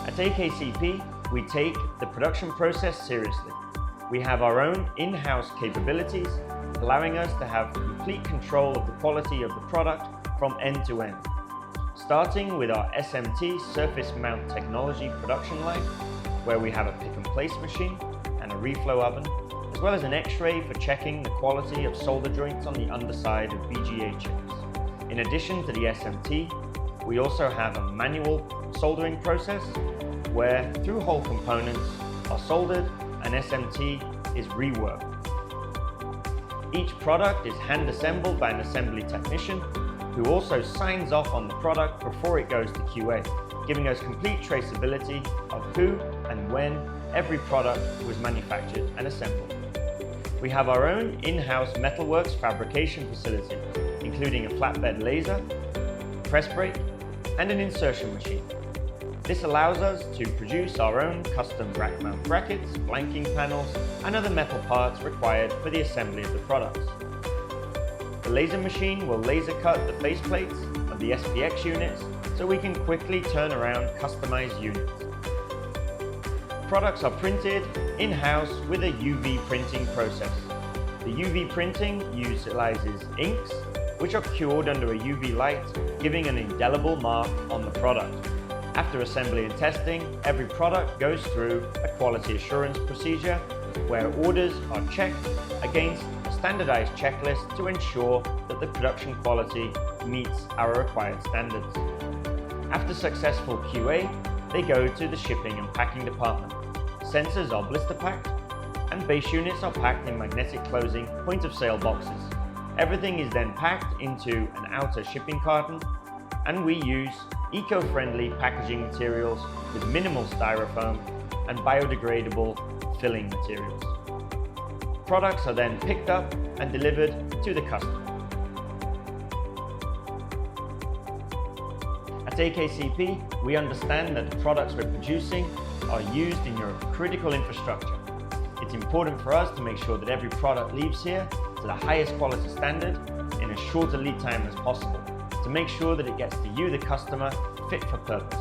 At AKCP, we take the production process seriously. We have our own in-house capabilities, allowing us to have complete control of the quality of the product from end to end. Starting with our SMT surface mount technology production line, where we have a pick and place machine and a reflow oven, as well as an X-ray for checking the quality of solder joints on the underside of BGA chips. In addition to the SMT, we also have a manual soldering process where through-hole components are soldered and SMT is reworked. Each product is hand-assembled by an assembly technician who also signs off on the product before it goes to QA, giving us complete traceability of who and when every product was manufactured and assembled. We have our own in-house metalworks fabrication facility, including a flatbed laser, press brake, and an insertion machine. This allows us to produce our own custom rack mount brackets, blanking panels, and other metal parts required for the assembly of the products. The laser machine will laser cut the faceplates of the SPX units so we can quickly turn around customized units. Products are printed in-house with a UV printing process. The UV printing utilizes inks, which are cured under a UV light, giving an indelible mark on the product. After assembly and testing, every product goes through a quality assurance procedure where orders are checked against a standardized checklist to ensure that the production quality meets our required standards. After successful QA, they go to the shipping and packing department. Sensors are blister packed and base units are packed in magnetic closing point of sale boxes. Everything is then packed into an outer shipping carton, and we use eco-friendly packaging materials with minimal styrofoam and biodegradable filling materials. Products are then picked up and delivered to the customer. At AKCP, we understand that the products we're producing are used in your critical infrastructure. It's important for us to make sure that every product leaves here to the highest quality standard in as short a lead time as possible, to make sure that it gets to you, the customer, fit for purpose.